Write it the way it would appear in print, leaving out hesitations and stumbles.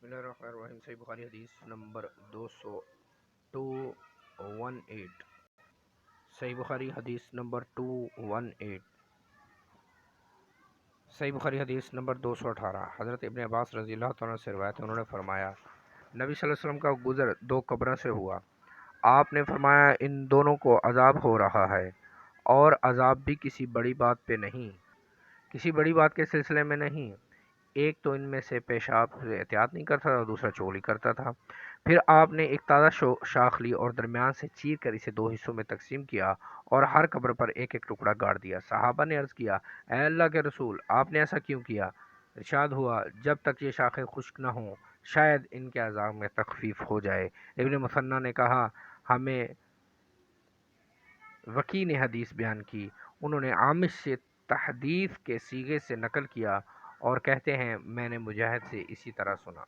اللہ الرحمن الرحیم۔ صحیح بخاری حدیث نمبر 218۔ صحیح بخاری حدیث نمبر 218۔ صحیح بخاری حدیث نمبر 218۔ حضرت ابن عباس رضی اللہ تعالیٰ سے روایت ہے، انہوں نے فرمایا نبی صلی اللہ علیہ وسلم کا گزر دو قبروں سے ہوا۔ آپ نے فرمایا ان دونوں کو عذاب ہو رہا ہے، اور عذاب بھی کسی بڑی بات پہ نہیں، کسی بڑی بات کے سلسلے میں نہیں۔ ایک تو ان میں سے پیشاب سے احتیاط نہیں کرتا تھا، دوسرا چغلی کرتا تھا۔ پھر آپ نے ایک تازہ شاخ لی اور درمیان سے چیر کر اسے دو حصوں میں تقسیم کیا اور ہر قبر پر ایک ایک ٹکڑا گاڑ دیا۔ صحابہ نے عرض کیا اے اللہ کے رسول، آپ نے ایسا کیوں کیا؟ ارشاد ہوا جب تک یہ شاخیں خشک نہ ہوں شاید ان کے عذاب میں تخفیف ہو جائے۔ ابن مثنیٰ نے کہا ہمیں وکی نے حدیث بیان کی، انہوں نے عامش سے تحدیث کے صیغے سے نقل کیا اور کہتے ہیں میں نے مجاہد سے اسی طرح سنا۔